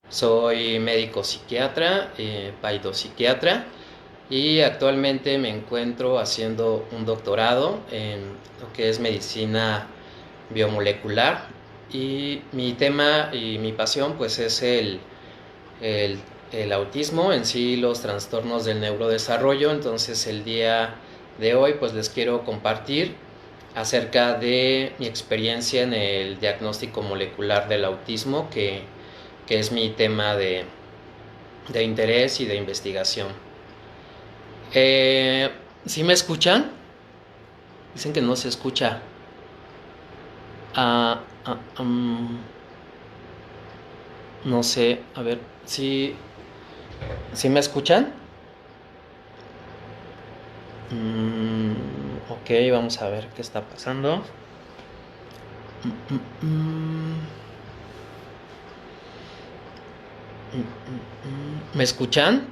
Soy médico psiquiatra, paidopsiquiatra, y actualmente me encuentro haciendo un doctorado en lo que es medicina biomolecular, y mi tema y mi pasión pues es el, el autismo en sí, los trastornos del neurodesarrollo. Entonces el día de hoy pues les quiero compartir acerca de mi experiencia en el diagnóstico molecular del autismo, que es mi tema de interés y de investigación. Eh, ¿Sí me escuchan? Dicen que no se escucha. Ah, ah, no sé, a ver, ¿sí me escuchan? Ok, vamos a ver qué está pasando. ¿Me escuchan?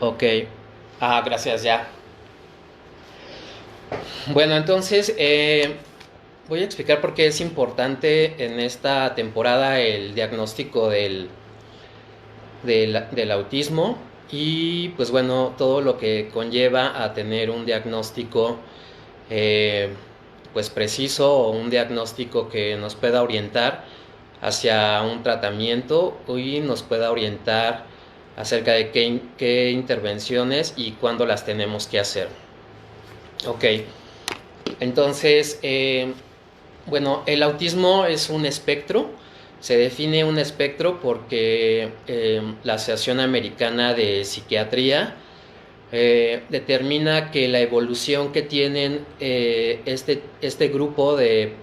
Ok. Gracias, ya. Bueno, entonces voy a explicar por qué es importante en esta temporada el diagnóstico del autismo, y pues bueno, todo lo que conlleva a tener un diagnóstico eh, pues preciso, o un diagnóstico que nos pueda orientar hacia un tratamiento y nos pueda orientar acerca de qué intervenciones y cuándo las tenemos que hacer. Ok, entonces, bueno, el autismo es un espectro. Se define un espectro porque la Asociación Americana de Psiquiatría determina que la evolución que tienen este grupo de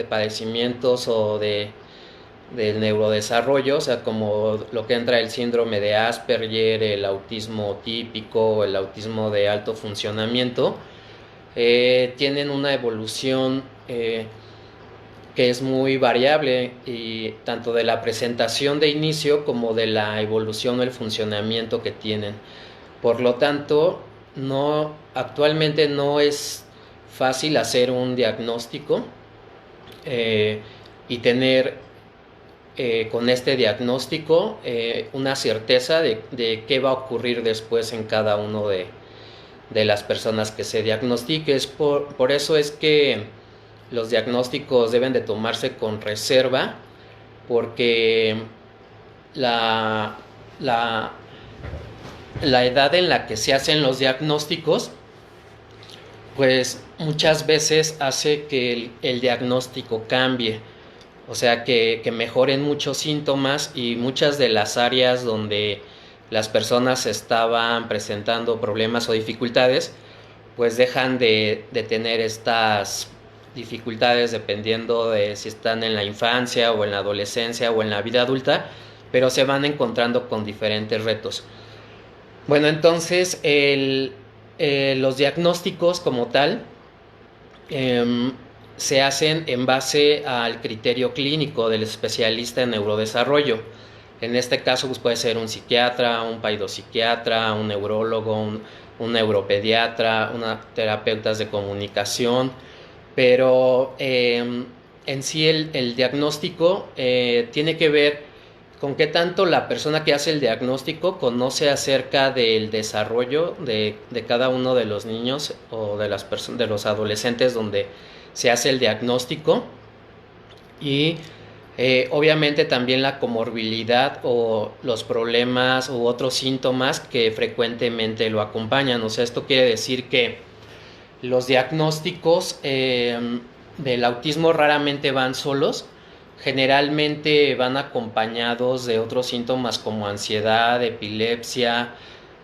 padecimientos o del neurodesarrollo, o sea, como lo que entra el síndrome de Asperger, el autismo típico, el autismo de alto funcionamiento, tienen una evolución que es muy variable, y tanto de la presentación de inicio como de la evolución o el funcionamiento que tienen. Por lo tanto, actualmente no es fácil hacer un diagnóstico y tener con este diagnóstico una certeza de qué va a ocurrir después en cada uno de las personas que se diagnostique. Por eso es que los diagnósticos deben de tomarse con reserva, porque la, la, la edad en la que se hacen los diagnósticos pues muchas veces hace que el diagnóstico cambie, o sea, que mejoren muchos síntomas, y muchas de las áreas donde las personas estaban presentando problemas o dificultades pues dejan de tener estas dificultades, dependiendo de si están en la infancia o en la adolescencia o en la vida adulta, pero se van encontrando con diferentes retos. Bueno, entonces los diagnósticos como tal eh, se hacen en base al criterio clínico del especialista en neurodesarrollo. En este caso pues puede ser un psiquiatra, un paidopsiquiatra, un neurólogo, un neuropediatra, terapeutas de comunicación, pero en sí el diagnóstico tiene que ver con qué tanto la persona que hace el diagnóstico conoce acerca del desarrollo de cada uno de los niños o de los adolescentes donde se hace el diagnóstico, y obviamente también la comorbilidad o los problemas u otros síntomas que frecuentemente lo acompañan. O sea, esto quiere decir que los diagnósticos del autismo raramente van solos, generalmente van acompañados de otros síntomas como ansiedad, epilepsia,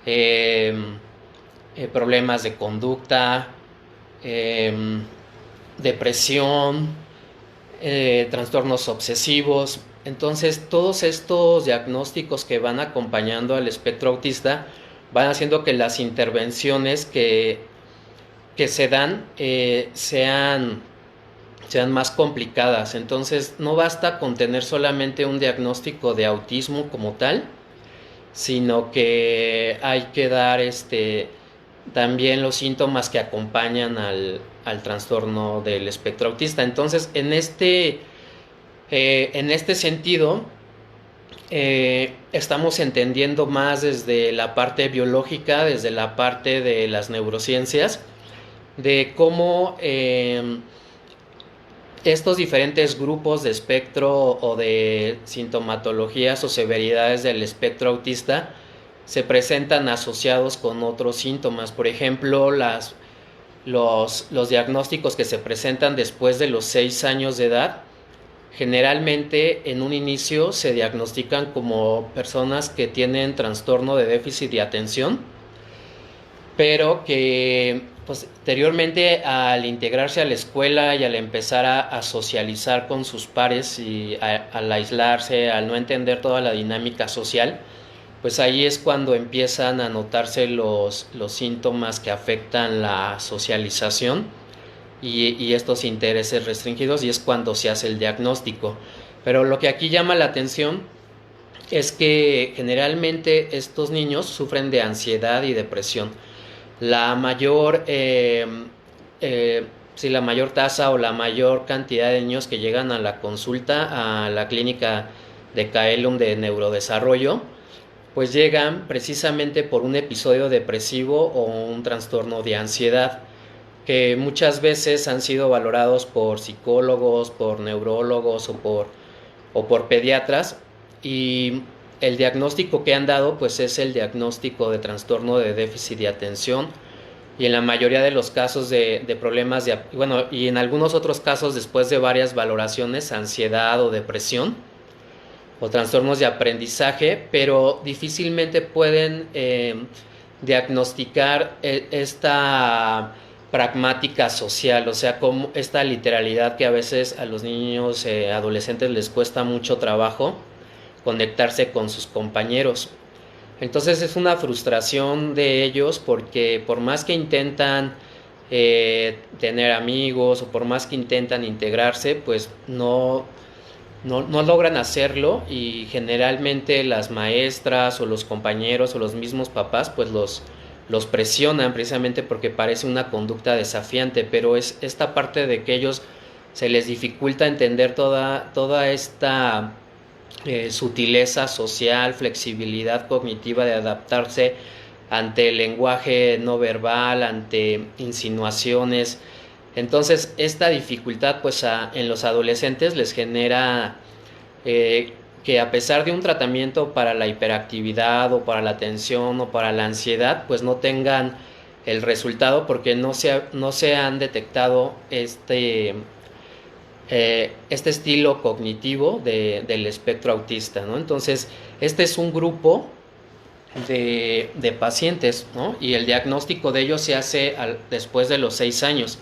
eh, problemas de conducta, eh, depresión, trastornos obsesivos. Entonces, todos estos diagnósticos que van acompañando al espectro autista van haciendo que las intervenciones que se dan sean más complicadas. Entonces, no basta con tener solamente un diagnóstico de autismo como tal, sino que hay que dar también los síntomas que acompañan al trastorno del espectro autista. Entonces, En este sentido, estamos entendiendo más desde la parte biológica, desde la parte de las neurociencias, de cómo estos diferentes grupos de espectro o de sintomatologías o severidades del espectro autista se presentan asociados con otros síntomas. Por ejemplo, los diagnósticos que se presentan después de los 6 años de edad, generalmente en un inicio se diagnostican como personas que tienen trastorno de déficit de atención, pero que posteriormente, al integrarse a la escuela y al empezar a socializar con sus pares y al aislarse, al no entender toda la dinámica social, pues ahí es cuando empiezan a notarse los síntomas que afectan la socialización y estos intereses restringidos, y es cuando se hace el diagnóstico. Pero lo que aquí llama la atención es que generalmente estos niños sufren de ansiedad y depresión. La mayor, la mayor tasa o la mayor cantidad de niños que llegan a la consulta a la clínica de Caelum de neurodesarrollo, pues llegan precisamente por un episodio depresivo o un trastorno de ansiedad, que muchas veces han sido valorados por psicólogos, por neurólogos o por pediatras, y el diagnóstico que han dado pues es el diagnóstico de trastorno de déficit de atención, y en la mayoría de los casos de problemas y en algunos otros casos, después de varias valoraciones, ansiedad o depresión o trastornos de aprendizaje, pero difícilmente pueden diagnosticar esta pragmática social, o sea, como esta literalidad que a veces a los niños, adolescentes les cuesta mucho trabajo conectarse con sus compañeros. Entonces es una frustración de ellos, porque por más que intentan tener amigos o por más que intentan integrarse, pues no logran hacerlo, y generalmente las maestras o los compañeros o los mismos papás pues los presionan precisamente porque parece una conducta desafiante, pero es esta parte de que ellos se les dificulta entender toda esta sutileza social, flexibilidad cognitiva de adaptarse ante el lenguaje no verbal, ante insinuaciones. Entonces esta dificultad pues en los adolescentes les genera que, a pesar de un tratamiento para la hiperactividad o para la atención o para la ansiedad, pues no tengan el resultado, porque no se han detectado este estilo cognitivo del espectro autista, ¿no? Entonces este es un grupo de pacientes, ¿no? Y el diagnóstico de ellos se hace después de los 6 años.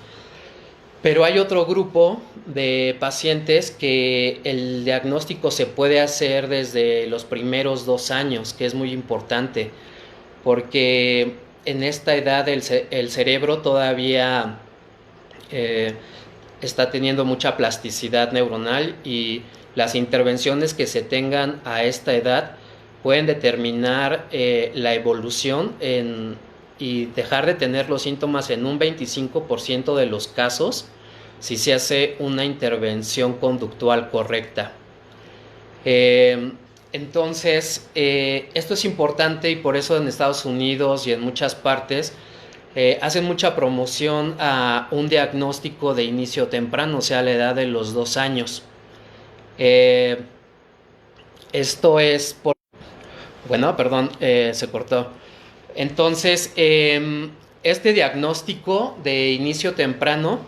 Pero hay otro grupo de pacientes que el diagnóstico se puede hacer desde los primeros 2 años, que es muy importante, porque en esta edad el cerebro todavía está teniendo mucha plasticidad neuronal, y las intervenciones que se tengan a esta edad pueden determinar la evolución y dejar de tener los síntomas en un 25% de los casos si se hace una intervención conductual correcta. Entonces, esto es importante, y por eso en Estados Unidos y en muchas partes hacen mucha promoción a un diagnóstico de inicio temprano, o sea, a la edad de los 2 años. Esto es por... Bueno, perdón, se cortó. Entonces, este diagnóstico de inicio temprano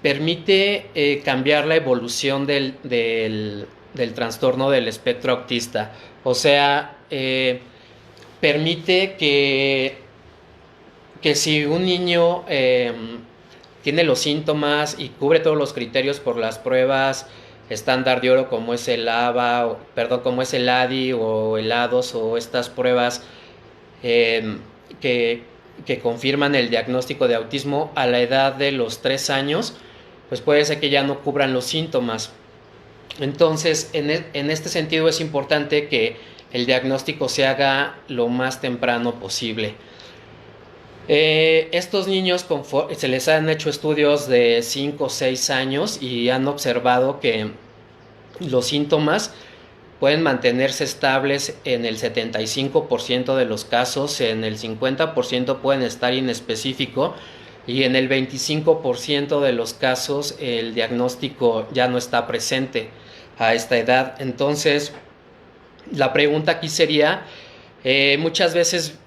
permite cambiar la evolución del trastorno del espectro autista. O sea, permite que si un niño tiene los síntomas y cubre todos los criterios por las pruebas estándar de oro, como es el como es el ADI o el ADOS, o estas pruebas que confirman el diagnóstico de autismo a la edad de los 3 años, pues puede ser que ya no cubran los síntomas. Entonces, en este sentido es importante que el diagnóstico se haga lo más temprano posible. Estos niños se les han hecho estudios de 5 o 6 años y han observado que los síntomas pueden mantenerse estables en el 75% de los casos, en el 50% pueden estar inespecífico y en el 25% de los casos el diagnóstico ya no está presente a esta edad. Entonces, la pregunta aquí sería, muchas veces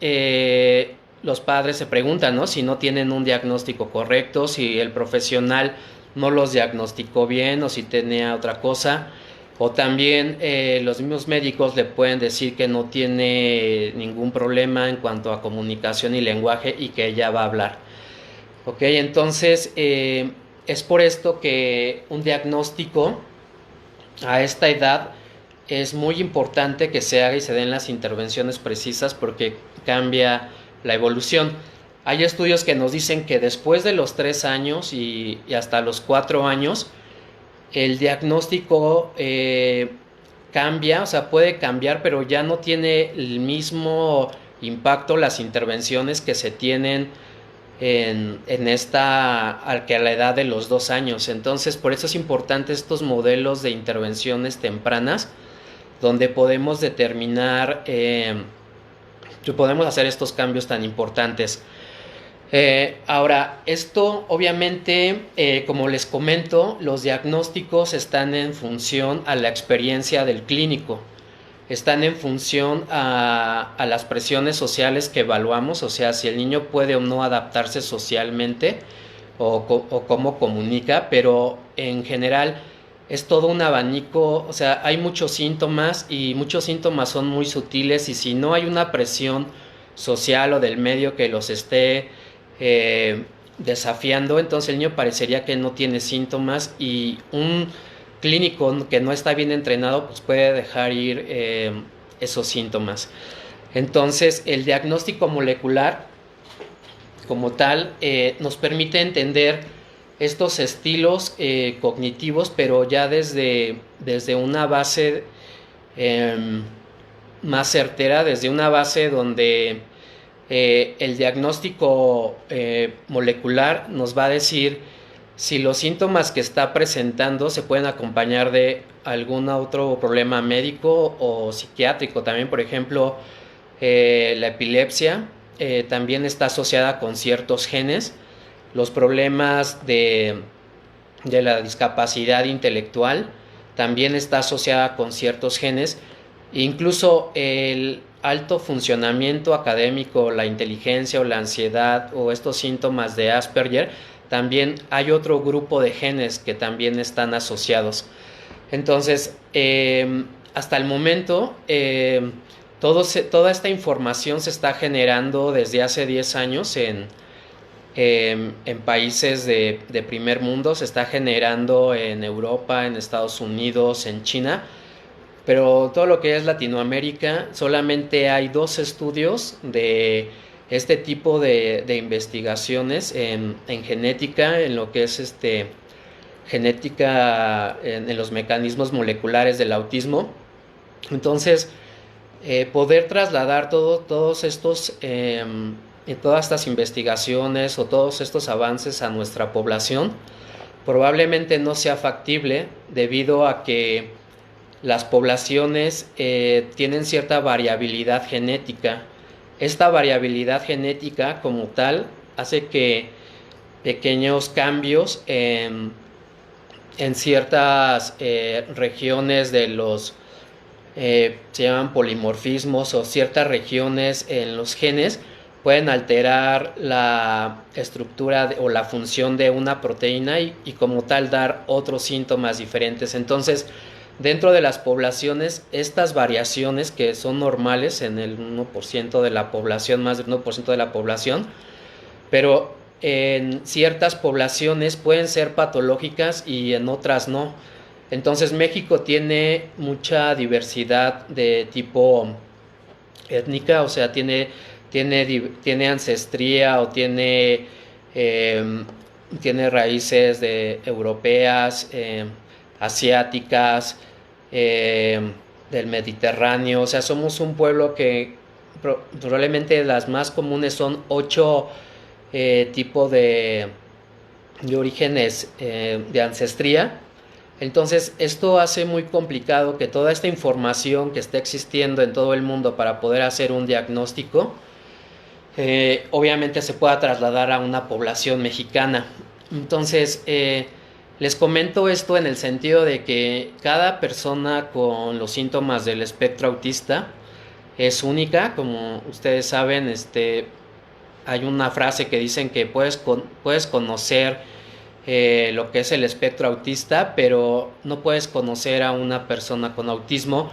los padres se preguntan, ¿no?, si no tienen un diagnóstico correcto, si el profesional no los diagnosticó bien o si tenía otra cosa. O también los mismos médicos le pueden decir que no tiene ningún problema en cuanto a comunicación y lenguaje y que ella va a hablar. Ok, entonces es por esto que un diagnóstico a esta edad es muy importante que se haga y se den las intervenciones precisas porque cambia la evolución. Hay estudios que nos dicen que después de los 3 años y hasta los 4 años, el diagnóstico cambia, o sea, puede cambiar, pero ya no tiene el mismo impacto las intervenciones que se tienen en esta, que a la edad de los 2 años. Entonces, por eso es importante estos modelos de intervenciones tempranas, donde podemos determinar, podemos hacer estos cambios tan importantes. Ahora, esto obviamente, como les comento, los diagnósticos están en función a la experiencia del clínico, están en función a las presiones sociales que evaluamos, o sea, si el niño puede o no adaptarse socialmente o cómo comunica, pero en general es todo un abanico, o sea, hay muchos síntomas y muchos síntomas son muy sutiles y si no hay una presión social o del medio que los esté desafiando, entonces el niño parecería que no tiene síntomas y un clínico que no está bien entrenado pues puede dejar ir esos síntomas. Entonces el diagnóstico molecular como tal nos permite entender estos estilos cognitivos, pero ya desde una base más certera, desde una base donde el diagnóstico molecular nos va a decir si los síntomas que está presentando se pueden acompañar de algún otro problema médico o psiquiátrico. También, por ejemplo, la epilepsia también está asociada con ciertos genes. Los problemas de la discapacidad intelectual también está asociada con ciertos genes. Incluso el alto funcionamiento académico, la inteligencia o la ansiedad o estos síntomas de Asperger, también hay otro grupo de genes que también están asociados. Entonces, hasta el momento, toda esta información se está generando desde hace 10 años en países de primer mundo, se está generando en Europa, en Estados Unidos, en China, pero todo lo que es Latinoamérica solamente hay 2 estudios de este tipo de investigaciones en genética, en lo que es genética en los mecanismos moleculares del autismo. Entonces, poder trasladar todas estas investigaciones o todos estos avances a nuestra población probablemente no sea factible debido a que las poblaciones tienen cierta variabilidad genética. Esta variabilidad genética como tal hace que pequeños cambios en ciertas regiones de los se llaman polimorfismos o ciertas regiones en los genes pueden alterar la estructura o la función de una proteína y como tal dar otros síntomas diferentes. Entonces, dentro de las poblaciones, estas variaciones que son normales en el 1% de la población, más del 1% de la población, pero en ciertas poblaciones pueden ser patológicas y en otras no. Entonces México tiene mucha diversidad de tipo étnica, o sea, tiene ancestría o tiene raíces europeas, asiáticas, del Mediterráneo. O sea, somos un pueblo que probablemente las más comunes son 8 tipos de orígenes de ancestría, Entonces, esto hace muy complicado que toda esta información que está existiendo en todo el mundo para poder hacer un diagnóstico, obviamente se pueda trasladar a una población mexicana. Entonces, les comento esto en el sentido de que cada persona con los síntomas del espectro autista es única. Como ustedes saben, hay una frase que dicen que puedes conocer lo que es el espectro autista, pero no puedes conocer a una persona con autismo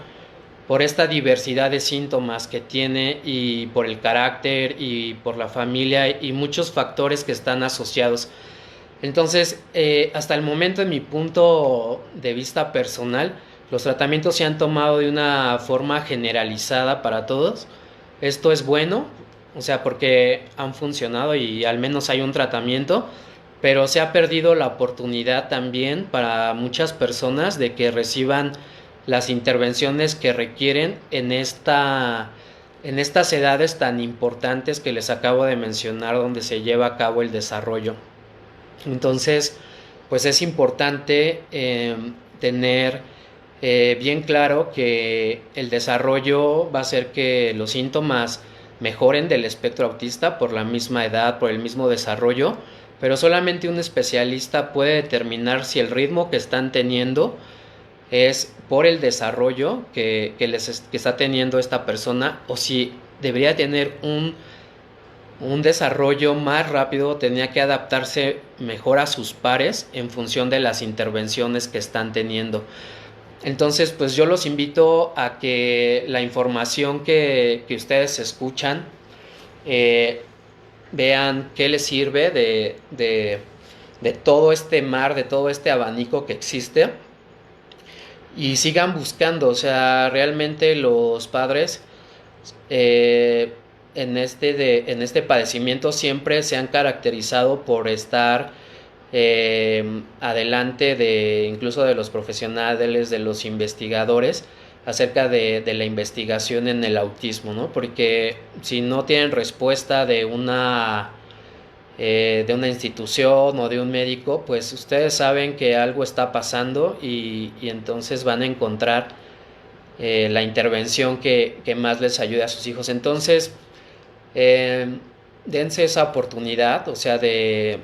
por esta diversidad de síntomas que tiene y por el carácter y por la familia y muchos factores que están asociados. Entonces, hasta el momento, en mi punto de vista personal, los tratamientos se han tomado de una forma generalizada para todos. Esto es bueno, o sea, porque han funcionado y al menos hay un tratamiento, pero se ha perdido la oportunidad también para muchas personas de que reciban las intervenciones que requieren en estas edades tan importantes que les acabo de mencionar, donde se lleva a cabo el desarrollo. Entonces, pues es importante tener bien claro que el desarrollo va a hacer que los síntomas mejoren del espectro autista por la misma edad, por el mismo desarrollo, pero solamente un especialista puede determinar si el ritmo que están teniendo es por el desarrollo que está teniendo esta persona, o si debería tener un desarrollo más rápido, tenía que adaptarse mejor a sus pares en función de las intervenciones que están teniendo. Entonces, pues yo los invito a que la información que ustedes escuchan, vean qué les sirve de todo este mar, de todo este abanico que existe, y sigan buscando. O sea, realmente los padres en este padecimiento siempre se han caracterizado por estar adelante incluso de los profesionales, de los investigadores acerca de la investigación en el autismo, ¿no? Porque si no tienen respuesta de una institución o de un médico, pues ustedes saben que algo está pasando y entonces van a encontrar la intervención que más les ayude a sus hijos. Entonces, dense esa oportunidad, o sea, de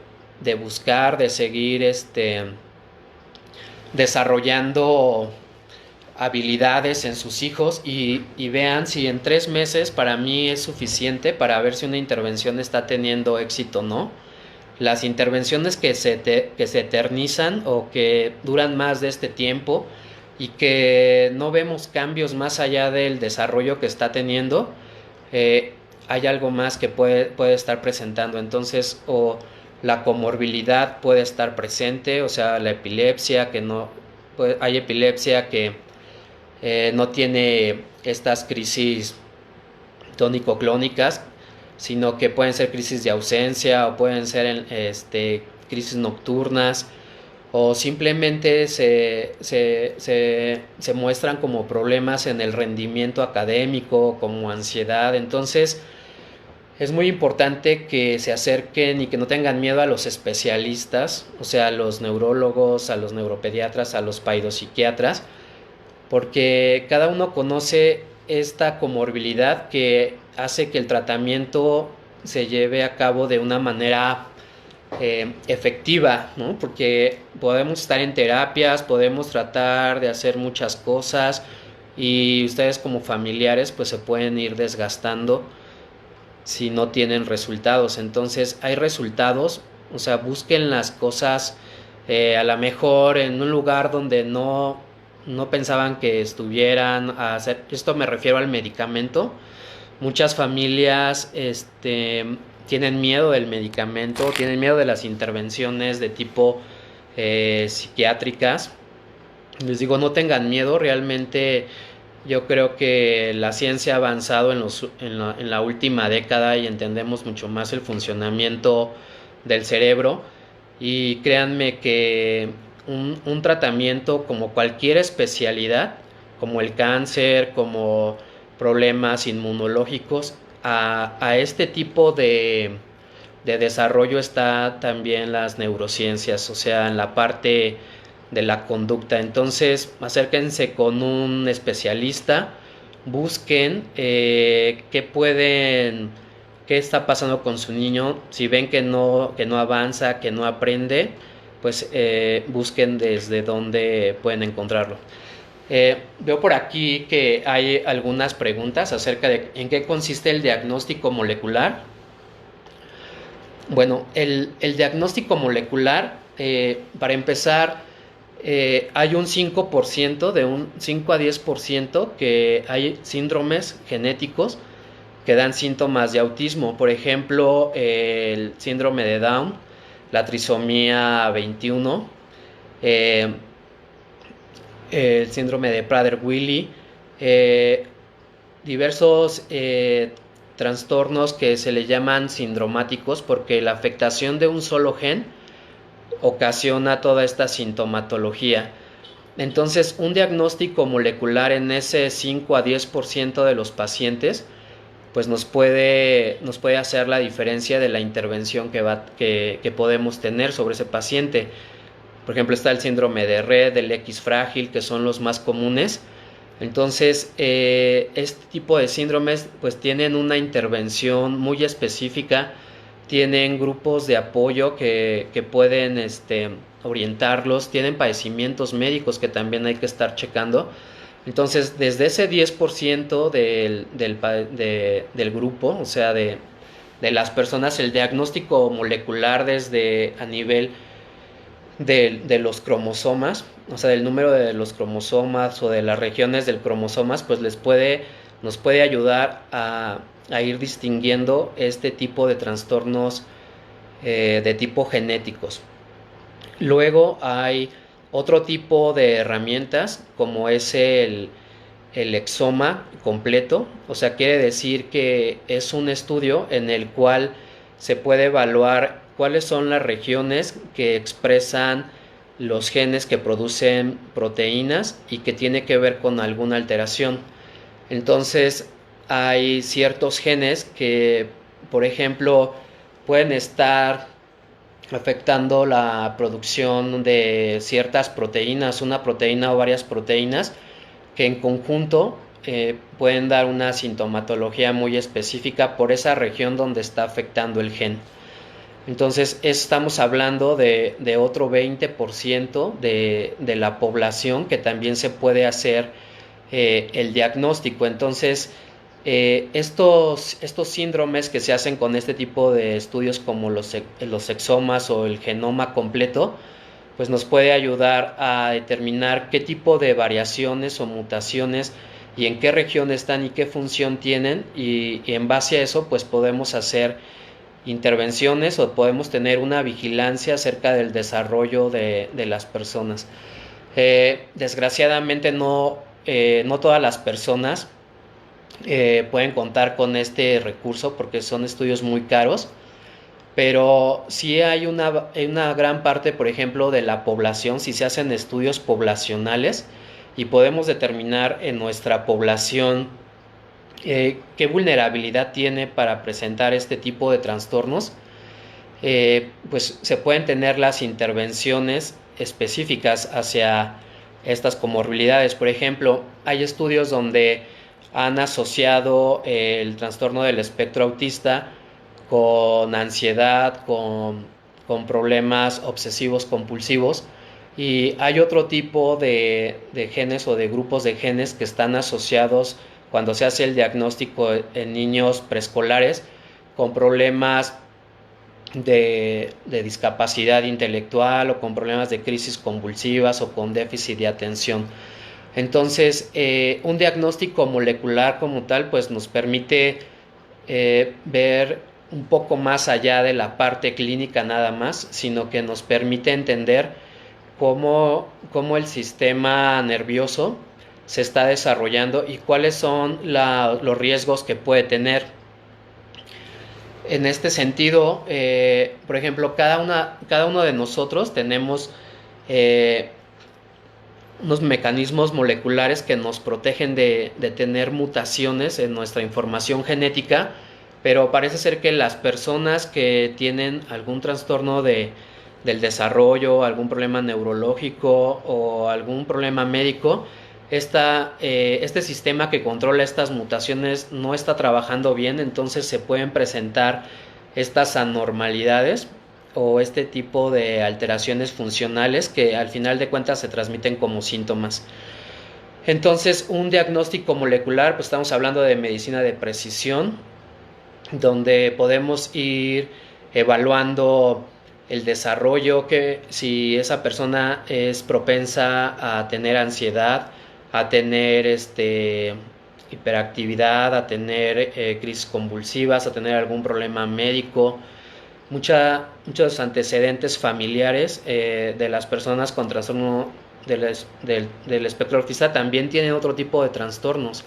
buscar, de seguir desarrollando habilidades en sus hijos y vean si en 3 meses para mí es suficiente para ver si una intervención está teniendo éxito o no. Las intervenciones que se eternizan o que duran más de este tiempo y que no vemos cambios más allá del desarrollo que está teniendo, hay algo más que puede estar presentando. Entonces, o la comorbilidad puede estar presente, o sea, la epilepsia, hay epilepsia que no tiene estas crisis tónico-clónicas, sino que pueden ser crisis de ausencia o pueden ser crisis nocturnas, o simplemente se muestran como problemas en el rendimiento académico, como ansiedad. Entonces, es muy importante que se acerquen y que no tengan miedo a los especialistas, o sea, a los neurólogos, a los neuropediatras, a los paidopsiquiatras, porque cada uno conoce esta comorbilidad que hace que el tratamiento se lleve a cabo de una manera efectiva, ¿no? Porque podemos estar en terapias, podemos tratar de hacer muchas cosas y ustedes como familiares pues se pueden ir desgastando si no tienen resultados. Entonces hay resultados, o sea, busquen las cosas a lo mejor en un lugar donde no pensaban que estuvieran a hacer. Esto me refiero al medicamento. Muchas familias tienen miedo del medicamento, tienen miedo de las intervenciones de tipo psiquiátricas. Les digo, no tengan miedo. Realmente yo creo que la ciencia ha avanzado en la última década y entendemos mucho más el funcionamiento del cerebro, y créanme que un tratamiento, como cualquier especialidad, como el cáncer, como problemas inmunológicos, a este tipo de desarrollo está también las neurociencias, o sea, en la parte de la conducta. Entonces, acérquense con un especialista, busquen qué está pasando con su niño. Si ven que no avanza, que no aprende, pues busquen desde dónde pueden encontrarlo. Veo por aquí que hay algunas preguntas acerca de en qué consiste el diagnóstico molecular. Bueno, el diagnóstico molecular, para empezar, hay un 5%, de un 5 a 10% que hay síndromes genéticos que dan síntomas de autismo. Por ejemplo, el síndrome de Down, la trisomía 21, el síndrome de Prader-Willi, diversos trastornos que se le llaman sindromáticos porque la afectación de un solo gen ocasiona toda esta sintomatología. Entonces, un diagnóstico molecular en ese 5 a 10% de los pacientes pues nos puede hacer la diferencia de la intervención que podemos tener sobre ese paciente. Por ejemplo, está el síndrome de Rett, el X frágil, que son los más comunes. Entonces, este tipo de síndromes pues tienen una intervención muy específica, tienen grupos de apoyo que pueden orientarlos, tienen padecimientos médicos que también hay que estar checando. Entonces, desde ese 10% del grupo, o sea, de las personas, el diagnóstico molecular desde a nivel de los cromosomas, o sea, del número de los cromosomas o de las regiones del cromosomas, pues nos puede ayudar a ir distinguiendo este tipo de trastornos de tipo genéticos. Luego hay otro tipo de herramientas como es el exoma completo, o sea, quiere decir que es un estudio en el cual se puede evaluar cuáles son las regiones que expresan los genes que producen proteínas y que tiene que ver con alguna alteración. Entonces, hay ciertos genes que, por ejemplo, pueden estar afectando la producción de ciertas proteínas, una proteína o varias proteínas, que en conjunto pueden dar una sintomatología muy específica por esa región donde está afectando el gen. Entonces estamos hablando de otro 20% de la población que también se puede hacer el diagnóstico. Entonces estos síndromes que se hacen con este tipo de estudios como los exomas o el genoma completo, pues nos puede ayudar a determinar qué tipo de variaciones o mutaciones y en qué región están y qué función tienen, y en base a eso pues podemos hacer intervenciones o podemos tener una vigilancia acerca del desarrollo de las personas. Desgraciadamente no todas las personas pueden contar con este recurso porque son estudios muy caros, pero sí hay una gran parte, por ejemplo, de la población, si se hacen estudios poblacionales y podemos determinar en nuestra población qué vulnerabilidad tiene para presentar este tipo de trastornos, pues se pueden tener las intervenciones específicas hacia estas comorbilidades. Por ejemplo, hay estudios donde han asociado el trastorno del espectro autista con ansiedad, con problemas obsesivos compulsivos, y hay otro tipo de genes o de grupos de genes que están asociados cuando se hace el diagnóstico en niños preescolares con problemas de discapacidad intelectual o con problemas de crisis convulsivas o con déficit de atención. Entonces, un diagnóstico molecular como tal pues nos permite ver un poco más allá de la parte clínica nada más, sino que nos permite entender cómo el sistema nervioso se está desarrollando y cuáles son los riesgos que puede tener. En este sentido, por ejemplo, cada uno de nosotros tenemos unos mecanismos moleculares que nos protegen de tener mutaciones en nuestra información genética, pero parece ser que las personas que tienen algún trastorno de del desarrollo, algún problema neurológico o algún problema médico, este sistema que controla estas mutaciones no está trabajando bien, entonces se pueden presentar estas anormalidades o este tipo de alteraciones funcionales que al final de cuentas se transmiten como síntomas. Entonces, un diagnóstico molecular, pues estamos hablando de medicina de precisión, donde podemos ir evaluando el desarrollo, que si esa persona es propensa a tener ansiedad, a tener hiperactividad, a tener crisis convulsivas, a tener algún problema médico, muchos antecedentes familiares de las personas con trastorno del espectro autista también tienen otro tipo de trastornos,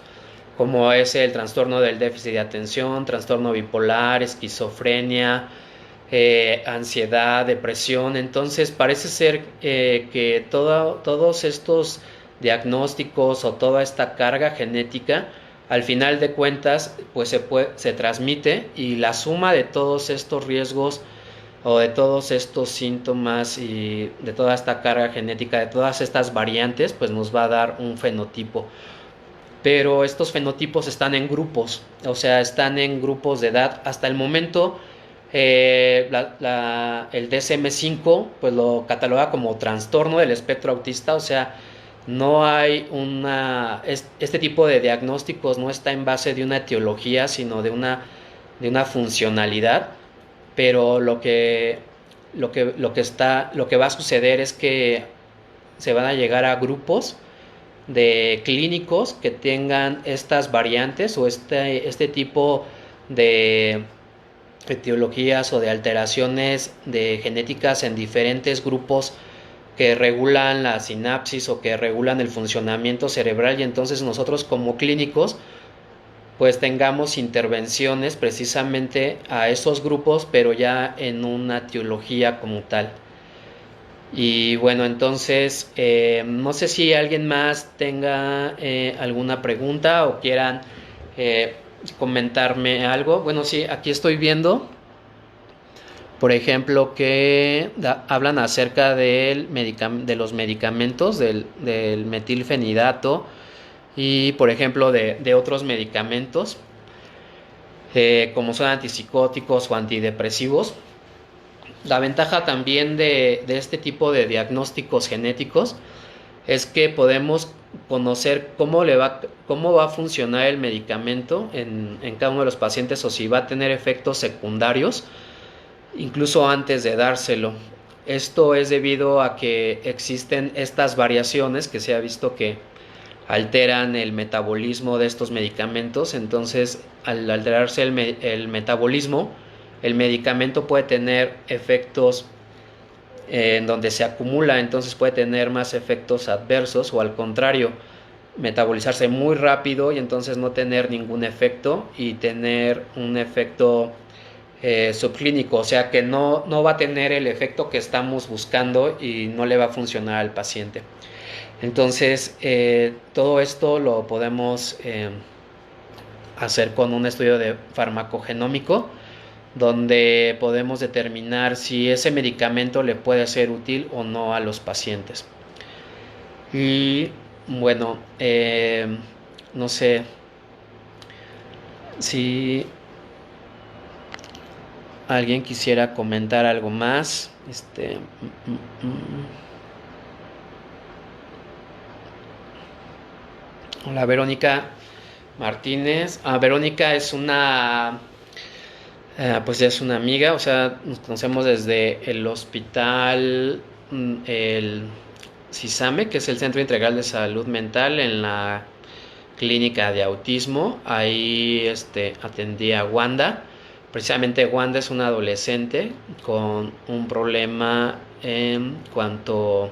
como es el trastorno del déficit de atención, trastorno bipolar, esquizofrenia, ansiedad, depresión. Entonces parece ser que todos estos diagnósticos o toda esta carga genética al final de cuentas pues se transmite, y la suma de todos estos riesgos o de todos estos síntomas y de toda esta carga genética, de todas estas variantes, pues nos va a dar un fenotipo. Pero estos fenotipos están en grupos, o sea, están en grupos de edad. Hasta el momento el DSM-5 pues lo cataloga como trastorno del espectro autista, o sea, no hay este tipo de diagnósticos no está en base de una etiología, sino de una funcionalidad. Pero lo que va a suceder es que se van a llegar a grupos de clínicos que tengan estas variantes o este tipo de etiologías o de alteraciones de genéticas en diferentes grupos que regulan la sinapsis o que regulan el funcionamiento cerebral, y entonces nosotros como clínicos pues tengamos intervenciones precisamente a esos grupos, pero ya en una etiología como tal. Y bueno, entonces no sé si alguien más tenga alguna pregunta o quieran comentarme algo. Bueno, sí, aquí estoy viendo, por ejemplo, que hablan acerca de los medicamentos, del metilfenidato, y por ejemplo de otros medicamentos como son antipsicóticos o antidepresivos. La ventaja también de este tipo de diagnósticos genéticos es que podemos conocer cómo va a funcionar el medicamento en cada uno de los pacientes, o si va a tener efectos secundarios incluso antes de dárselo. Esto es debido a que existen estas variaciones que se ha visto que alteran el metabolismo de estos medicamentos. Entonces, al alterarse el metabolismo, el medicamento puede tener efectos en donde se acumula, entonces puede tener más efectos adversos, o al contrario, metabolizarse muy rápido y entonces no tener ningún efecto y tener un efecto subclínico, o sea que no va a tener el efecto que estamos buscando y no le va a funcionar al paciente. Entonces, todo esto lo podemos hacer con un estudio de farmacogenómico, donde podemos determinar si ese medicamento le puede ser útil o no a los pacientes. Y bueno, no sé si alguien quisiera comentar algo más. Hola, Verónica Martínez. Verónica es pues ya es una amiga, o sea, nos conocemos desde el hospital, el CISAME, que es el Centro Integral de Salud Mental, en la clínica de autismo. Ahí atendí a Wanda. Precisamente Wanda es una adolescente con un problema en cuanto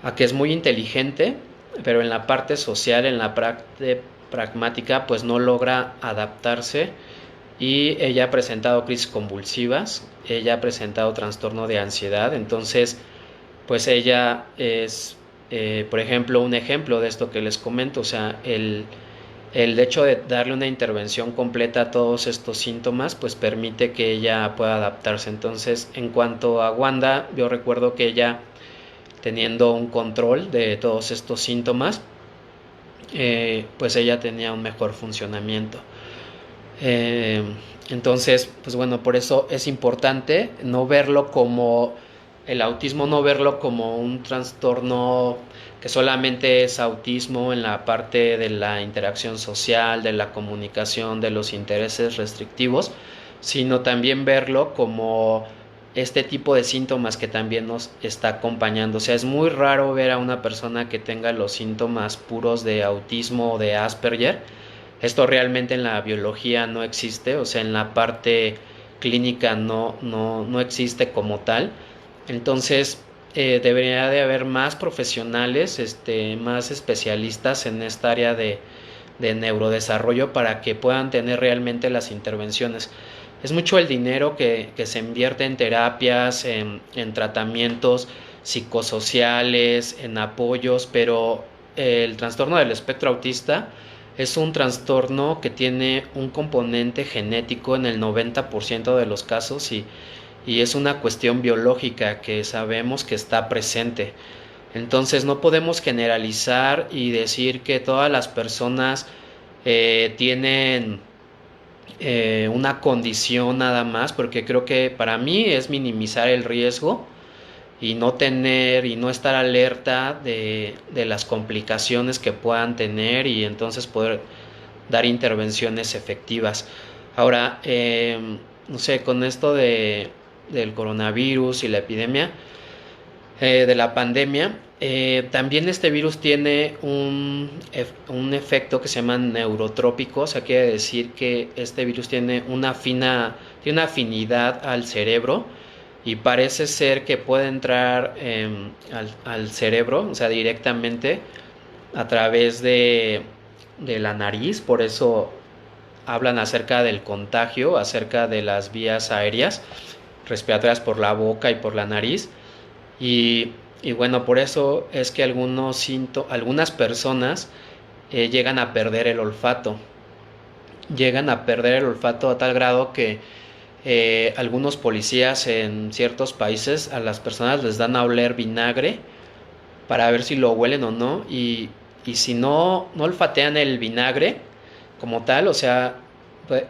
a que es muy inteligente, pero en la parte social, en la parte pragmática, pues no logra adaptarse, y ella ha presentado crisis convulsivas, ella ha presentado trastorno de ansiedad. Entonces pues ella es por ejemplo un ejemplo de esto que les comento, o sea, el el hecho de darle una intervención completa a todos estos síntomas, pues permite que ella pueda adaptarse. Entonces, en cuanto a Wanda, yo recuerdo que ella, teniendo un control de todos estos síntomas, pues ella tenía un mejor funcionamiento. Eh, entonces, pues bueno, por eso es importante no verlo como el autismo, no verlo como un trastorno que solamente es autismo en la parte de la interacción social, de la comunicación, de los intereses restrictivos, sino también verlo como este tipo de síntomas que también nos está acompañando. O sea, es muy raro ver a una persona que tenga los síntomas puros de autismo o de Asperger. Esto realmente en la biología no existe, o sea, en la parte clínica no existe como tal. Entonces, debería de haber más profesionales, más especialistas en esta área de neurodesarrollo para que puedan tener realmente las intervenciones. Es mucho el dinero que se invierte en terapias, en tratamientos psicosociales, en apoyos, pero el trastorno del espectro autista es un trastorno que tiene un componente genético en el 90% de los casos y es una cuestión biológica que sabemos que está presente. Entonces no podemos generalizar y decir que todas las personas tienen una condición nada más, porque creo que para mí es minimizar el riesgo y no tener y no estar alerta de las complicaciones que puedan tener y entonces poder dar intervenciones efectivas. Ahora, no sé, con esto del coronavirus y la epidemia, de la pandemia, también este virus tiene un efecto que se llama neurotrópico, o sea, quiere decir que este virus tiene tiene una afinidad al cerebro y parece ser que puede entrar al cerebro, o sea, directamente a través de la nariz. Por eso hablan acerca del contagio, acerca de las vías aéreas respiratorias por la boca y por la nariz. Y, y bueno, por eso es que algunas personas llegan a perder el olfato. Llegan a perder el olfato a tal grado que algunos policías en ciertos países a las personas les dan a oler vinagre para ver si lo huelen o no. Y si no olfatean el vinagre como tal, o sea, pues,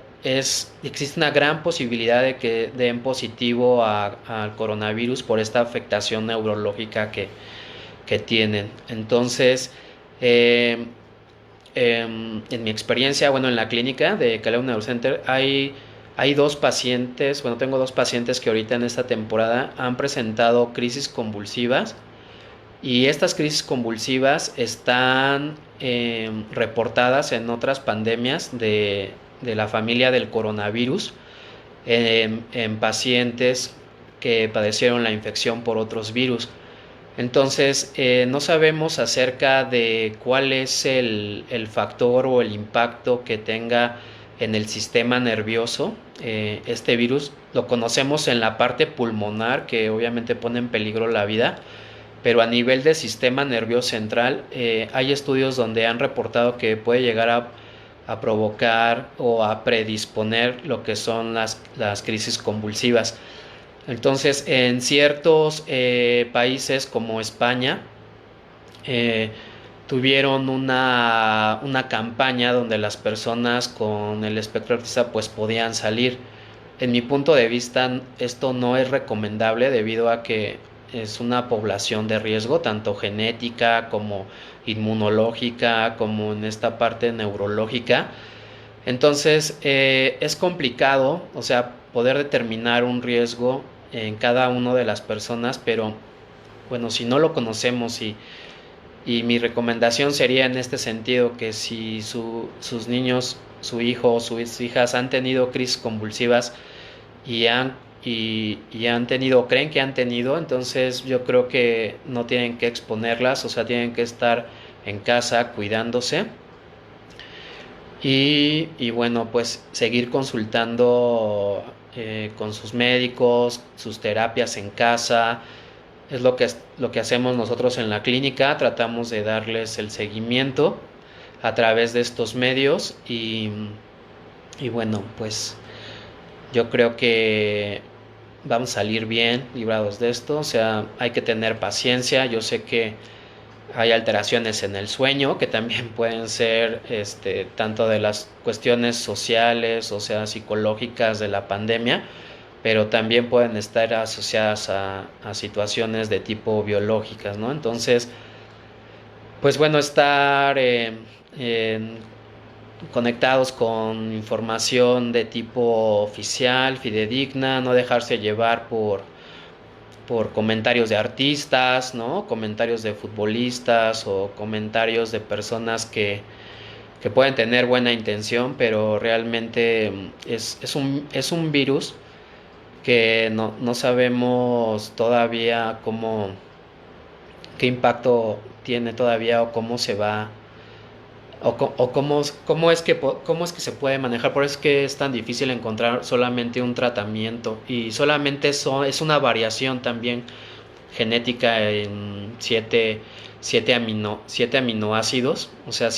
existe una gran posibilidad de que den positivo al coronavirus por esta afectación neurológica que tienen. Entonces, en mi experiencia, bueno, en la clínica de Caleu Neurocenter hay dos pacientes, bueno, tengo dos pacientes que ahorita en esta temporada han presentado crisis convulsivas y estas crisis convulsivas están reportadas en otras pandemias de la familia del coronavirus, en pacientes que padecieron la infección por otros virus. Entonces, no sabemos acerca de cuál es el factor o el impacto que tenga en el sistema nervioso este virus. Lo conocemos en la parte pulmonar, que obviamente pone en peligro la vida, pero a nivel de sistema nervioso central hay estudios donde han reportado que puede llegar a provocar o a predisponer lo que son las crisis convulsivas. Entonces, en ciertos países como España, tuvieron una campaña donde las personas con el espectro autista pues podían salir. En mi punto de vista, esto no es recomendable debido a que es una población de riesgo, tanto genética como inmunológica, como en esta parte neurológica. Entonces, es complicado, o sea, poder determinar un riesgo en cada una de las personas, pero bueno, si no lo conocemos y mi recomendación sería en este sentido que si sus niños, su hijo o sus hijas han tenido crisis convulsivas y han tenido, creen que han tenido, entonces yo creo que no tienen que exponerlas, o sea, tienen que estar en casa cuidándose y bueno, pues seguir consultando con sus médicos, sus terapias en casa. Es lo que hacemos nosotros en la clínica, tratamos de darles el seguimiento a través de estos medios y bueno, pues yo creo que vamos a salir bien librados de esto. O sea, hay que tener paciencia. Yo sé que hay alteraciones en el sueño que también pueden ser tanto de las cuestiones sociales, o sea, psicológicas de la pandemia, pero también pueden estar asociadas a situaciones de tipo biológicas, ¿no? Entonces, pues bueno, estar conectados con información de tipo oficial, fidedigna, no dejarse llevar por comentarios de artistas, ¿no? Comentarios de futbolistas o comentarios de personas que pueden tener buena intención, pero realmente es un virus que no sabemos todavía qué impacto tiene todavía o cómo se va o cómo es que se puede manejar. Por eso es que es tan difícil encontrar solamente un tratamiento y solamente es una variación también genética en siete aminoácidos, o sea,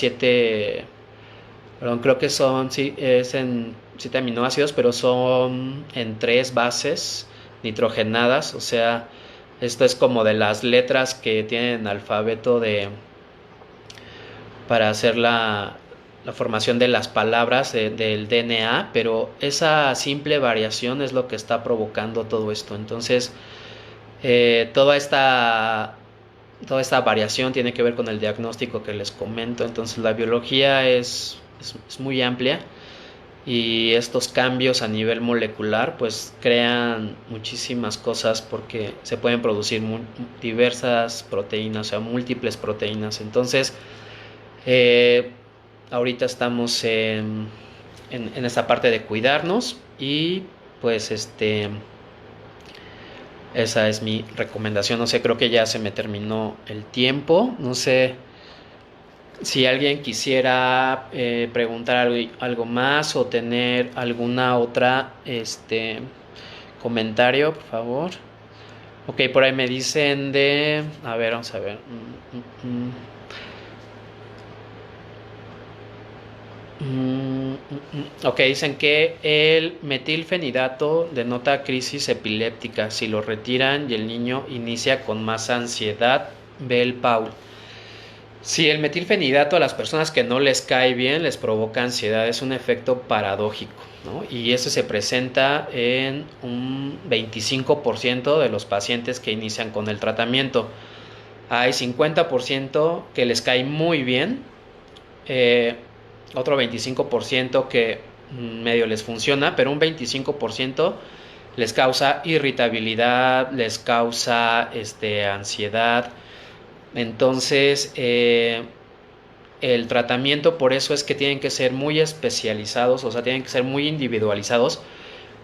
perdón, creo que son, sí, es en 7 aminoácidos, pero son en 3 bases nitrogenadas, o sea, esto es como de las letras que tienen alfabeto para hacer la formación de las palabras del DNA, pero esa simple variación es lo que está provocando todo esto. Entonces, toda esta variación tiene que ver con el diagnóstico que les comento. Entonces, la biología es muy amplia y estos cambios a nivel molecular pues crean muchísimas cosas porque se pueden producir diversas proteínas, o sea, múltiples proteínas. Entonces, ahorita estamos en esta parte de cuidarnos y pues esa es mi recomendación. No sé, creo que ya se me terminó el tiempo. No sé si alguien quisiera preguntar algo más o tener alguna otra comentario, por favor. Ok, por ahí me dicen a ver, vamos a ver. Ok, dicen que el metilfenidato denota crisis epiléptica si lo retiran y el niño inicia con más ansiedad. Bel Paul. Si el metilfenidato a las personas que no les cae bien les provoca ansiedad, es un efecto paradójico, ¿no? Y eso se presenta en un 25% de los pacientes que inician con el tratamiento. Hay 50% que les cae muy bien, otro 25% que medio les funciona, pero un 25% les causa irritabilidad, les causa ansiedad. Entonces, el tratamiento por eso es que tienen que ser muy especializados, o sea, tienen que ser muy individualizados.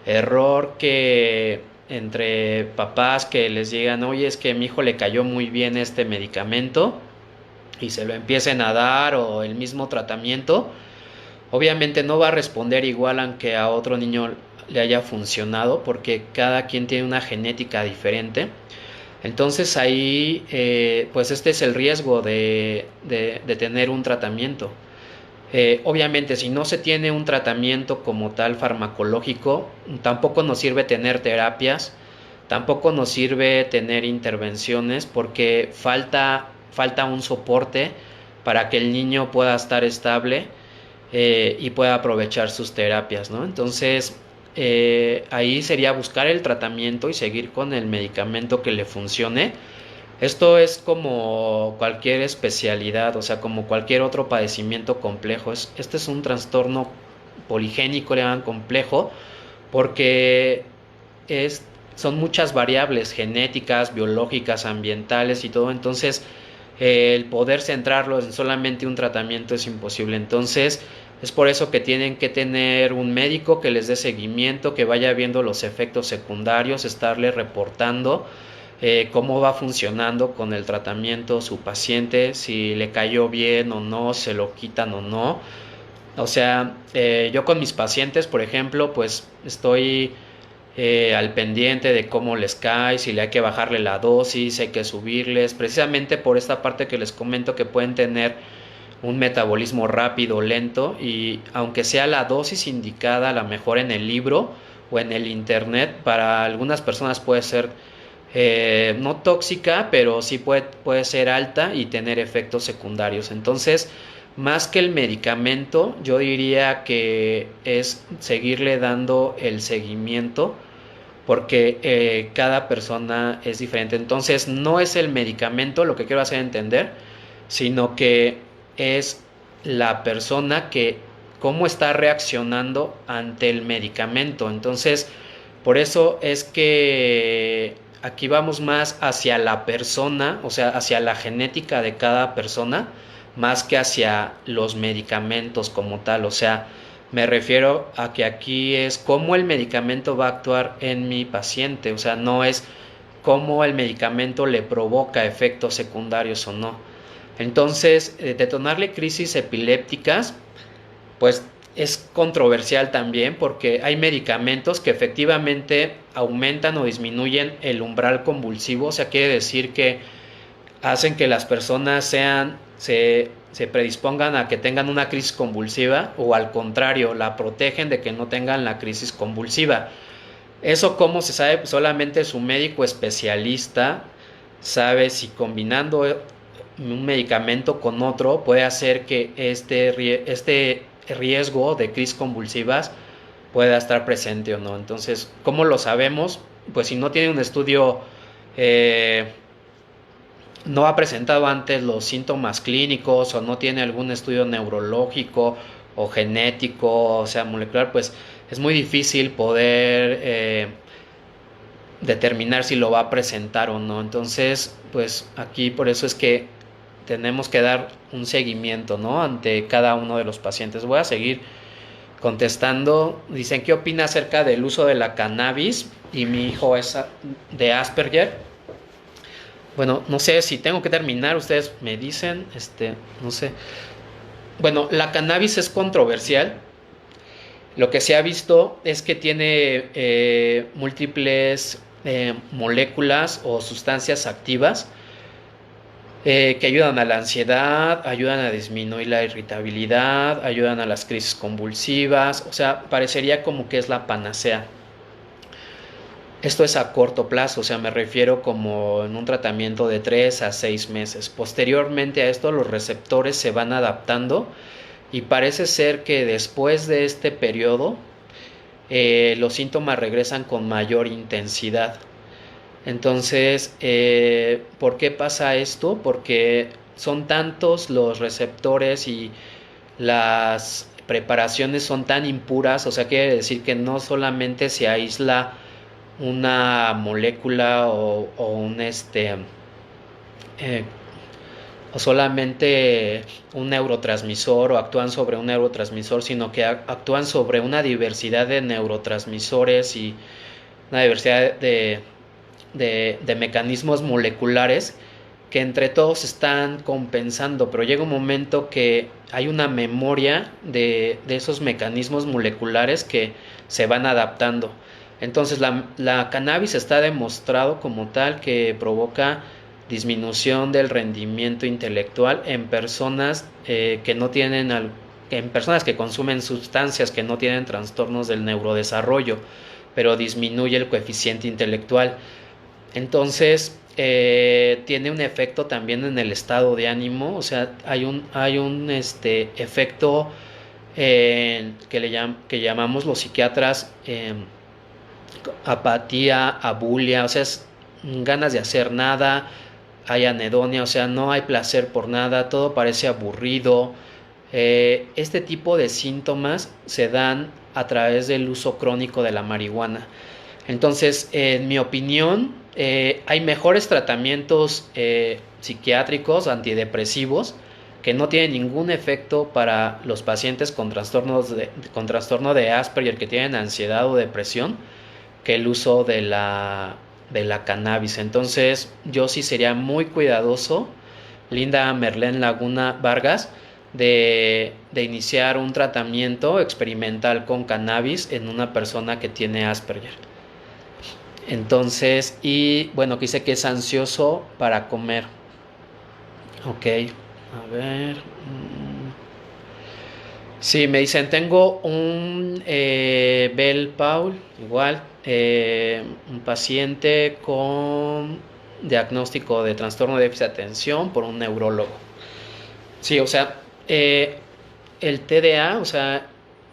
Error que entre papás que les digan, oye, es que a mi hijo le cayó muy bien este medicamento y se lo empiecen a dar, o el mismo tratamiento, obviamente no va a responder igual aunque a otro niño le haya funcionado, porque cada quien tiene una genética diferente. Entonces ahí pues este es el riesgo de tener un tratamiento. Obviamente si no se tiene un tratamiento como tal farmacológico, tampoco nos sirve tener terapias, tampoco nos sirve tener intervenciones, porque falta un soporte para que el niño pueda estar estable y pueda aprovechar sus terapias, ¿no? Entonces ahí sería buscar el tratamiento y seguir con el medicamento que le funcione. Esto es como cualquier especialidad, o sea, como cualquier otro padecimiento complejo. Este es un trastorno poligénico, le llaman complejo, porque son muchas variables genéticas, biológicas, ambientales y todo. Entonces, el poder centrarlo en solamente un tratamiento es imposible. Entonces, es por eso que tienen que tener un médico que les dé seguimiento, que vaya viendo los efectos secundarios, estarle reportando cómo va funcionando con el tratamiento su paciente, si le cayó bien o no, se lo quitan o no. O sea, yo con mis pacientes, por ejemplo, pues estoy al pendiente de cómo les cae, si le hay que bajarle la dosis, hay que subirles, precisamente por esta parte que les comento, que pueden tener un metabolismo rápido, lento, y aunque sea la dosis indicada, a lo mejor en el libro o en el internet, para algunas personas puede ser no tóxica, pero sí puede ser alta y tener efectos secundarios. Entonces, más que el medicamento, yo diría que es seguirle dando el seguimiento, porque cada persona es diferente. Entonces, no es el medicamento lo que quiero hacer entender, sino que es la persona que cómo está reaccionando ante el medicamento. Entonces, por eso es que aquí vamos más hacia la persona, o sea, hacia la genética de cada persona, más que hacia los medicamentos como tal. O sea, me refiero a que aquí es cómo el medicamento va a actuar en mi paciente, o sea, no es cómo el medicamento le provoca efectos secundarios o no. Entonces, detonarle crisis epilépticas, pues es controversial también, porque hay medicamentos que efectivamente aumentan o disminuyen el umbral convulsivo, o sea, quiere decir que hacen que las personas se predispongan a que tengan una crisis convulsiva, o al contrario, la protegen de que no tengan la crisis convulsiva. Eso, ¿cómo se sabe? Solamente su médico especialista sabe si combinando un medicamento con otro puede hacer que este riesgo de crisis convulsivas pueda estar presente o no. Entonces, ¿cómo lo sabemos? Pues si no tiene un estudio, no ha presentado antes los síntomas clínicos, o no tiene algún estudio neurológico o genético, o sea, molecular, pues es muy difícil poder determinar si lo va a presentar o no. Entonces, pues aquí por eso es que tenemos que dar un seguimiento, ¿no?, ante cada uno de los pacientes. Voy a seguir contestando. Dicen, ¿qué opina acerca del uso de la cannabis? Y mi hijo es de Asperger. Bueno, no sé si tengo que terminar, ustedes me dicen, no sé. Bueno, la cannabis es controversial. Lo que se ha visto es que tiene múltiples moléculas o sustancias activas que ayudan a la ansiedad, ayudan a disminuir la irritabilidad, ayudan a las crisis convulsivas. O sea, parecería como que es la panacea. Esto es a corto plazo, o sea, me refiero como en un tratamiento de 3 a 6 meses. Posteriormente a esto, los receptores se van adaptando, y parece ser que después de este periodo los síntomas regresan con mayor intensidad. Entonces, ¿por qué pasa esto? Porque son tantos los receptores y las preparaciones son tan impuras, o sea, quiere decir que no solamente se aísla una molécula o un o solamente un neurotransmisor, o actúan sobre un neurotransmisor, sino que actúan sobre una diversidad de neurotransmisores y una diversidad de mecanismos moleculares que entre todos están compensando, pero llega un momento que hay una memoria de esos mecanismos moleculares que se van adaptando. Entonces la cannabis está demostrado como tal que provoca disminución del rendimiento intelectual en personas que no tienen en personas que consumen sustancias que no tienen trastornos del neurodesarrollo, pero disminuye el coeficiente intelectual. Entonces tiene un efecto también en el estado de ánimo, o sea, hay un efecto que llamamos los psiquiatras apatía, abulia, o sea, es ganas de hacer nada, hay anedonia, o sea, no hay placer por nada, todo parece aburrido. Este tipo de síntomas se dan a través del uso crónico de la marihuana. Entonces, en mi opinión, hay mejores tratamientos psiquiátricos, antidepresivos, que no tienen ningún efecto para los pacientes con trastorno de Asperger, que tienen ansiedad o depresión, que el uso de la cannabis. Entonces, yo sí sería muy cuidadoso, Linda Merlén Laguna Vargas, de iniciar un tratamiento experimental con cannabis en una persona que tiene Asperger. Entonces, y bueno, que dice que es ansioso para comer. Ok, a ver. Sí, me dicen, tengo un Bell Paul, igual, un paciente con diagnóstico de trastorno de déficit de atención por un neurólogo. Sí, o sea, el TDA, o sea,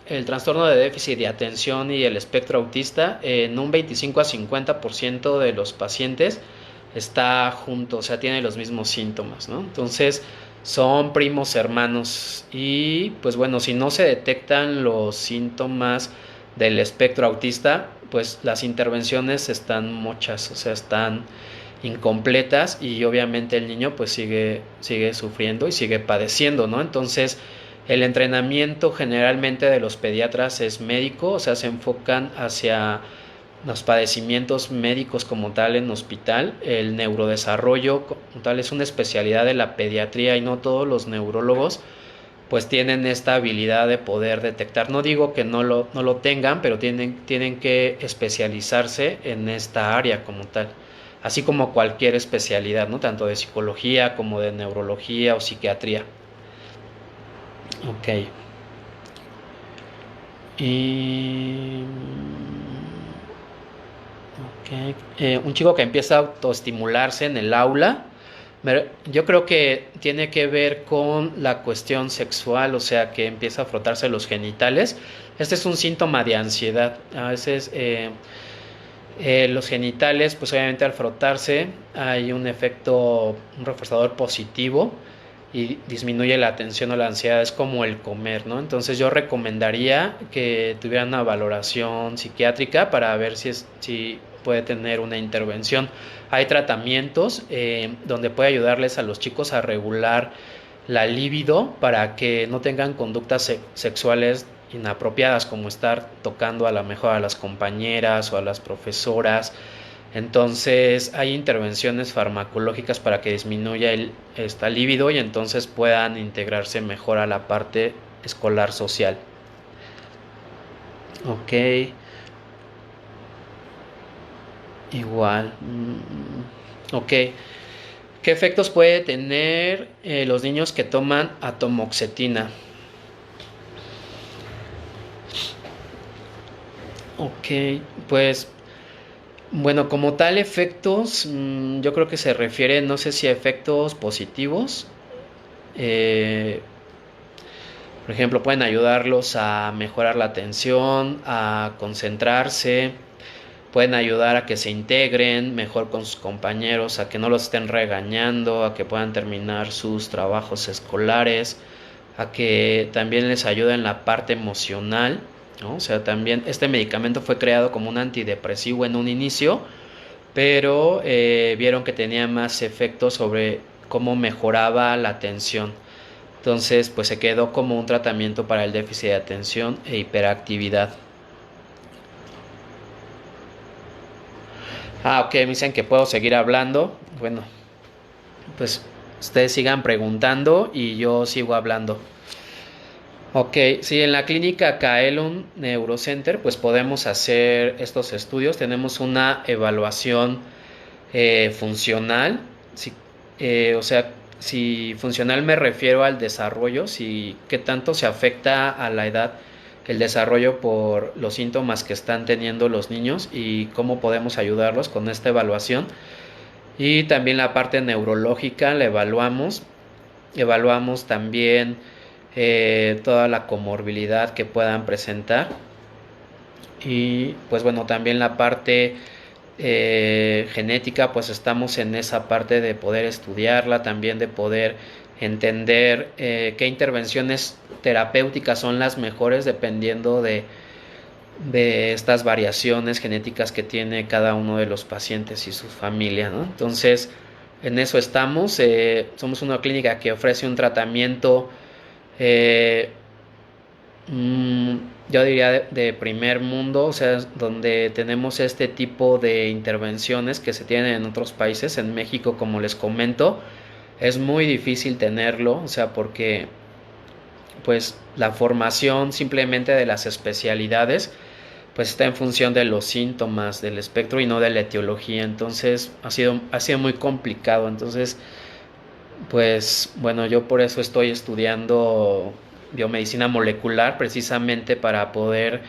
el trastorno de déficit de atención y el espectro autista, en un 25 a 50% de los pacientes está junto, o sea, tiene los mismos síntomas, ¿no? Entonces, son primos hermanos y, pues bueno, si no se detectan los síntomas del espectro autista, pues las intervenciones están muchas, o sea, están incompletas y obviamente el niño pues sigue sufriendo y sigue padeciendo, ¿no? Entonces, el entrenamiento generalmente de los pediatras es médico, o sea, se enfocan hacia los padecimientos médicos como tal en hospital. El neurodesarrollo como tal es una especialidad de la pediatría y no todos los neurólogos pues tienen esta habilidad de poder detectar. No digo que no lo tengan, pero tienen que especializarse en esta área como tal. Así como cualquier especialidad, ¿no? Tanto de psicología como de neurología o psiquiatría. Ok. Y... Okay. Un chico que empieza a autoestimularse en el aula, yo creo que tiene que ver con la cuestión sexual, o sea, que empieza a frotarse los genitales. Este es un síntoma de ansiedad. A veces los genitales, pues obviamente al frotarse hay un efecto, un reforzador positivo y disminuye la tensión o la ansiedad, es como el comer, ¿no? Entonces yo recomendaría que tuvieran una valoración psiquiátrica para ver si puede tener una intervención. Hay tratamientos donde puede ayudarles a los chicos a regular la libido para que no tengan conductas sexuales inapropiadas, como estar tocando a lo mejor a las compañeras o a las profesoras. Entonces hay intervenciones farmacológicas para que disminuya esta libido y entonces puedan integrarse mejor a la parte escolar social. Ok, igual. Ok, ¿qué efectos puede tener los niños que toman atomoxetina? Ok, pues bueno, como tal efectos, yo creo que se refiere, no sé si a efectos positivos. eh, por ejemplo, pueden ayudarlos a mejorar la atención, a concentrarse, pueden ayudar a que se integren mejor con sus compañeros, a que no los estén regañando, a que puedan terminar sus trabajos escolares, a que también les ayude en la parte emocional, ¿no? O sea, también este medicamento fue creado como un antidepresivo en un inicio, pero vieron que tenía más efectos sobre cómo mejoraba la atención. Entonces, pues se quedó como un tratamiento para el déficit de atención e hiperactividad. Ok, me dicen que puedo seguir hablando. Bueno, pues ustedes sigan preguntando y yo sigo hablando. Ok, sí, en la clínica Kaelon Neurocenter pues podemos hacer estos estudios. Tenemos una evaluación funcional. Si, o sea, si funcional me refiero al desarrollo, si qué tanto se afecta a la edad el desarrollo por los síntomas que están teniendo los niños y cómo podemos ayudarlos con esta evaluación. Y también la parte neurológica la evaluamos también toda la comorbilidad que puedan presentar y pues bueno, también la parte genética, pues estamos en esa parte de poder estudiarla, también de poder entender qué intervenciones terapéuticas son las mejores dependiendo de estas variaciones genéticas que tiene cada uno de los pacientes y su familia, ¿no? Entonces, en eso estamos. Somos una clínica que ofrece un tratamiento, eh, yo diría, de primer mundo, o sea, donde tenemos este tipo de intervenciones que se tienen en otros países. En México, como les comento, es muy difícil tenerlo, o sea, porque pues la formación simplemente de las especialidades pues está en función de los síntomas del espectro y no de la etiología. Entonces ha sido muy complicado. Entonces, pues bueno, yo por eso estoy estudiando biomedicina molecular precisamente para poder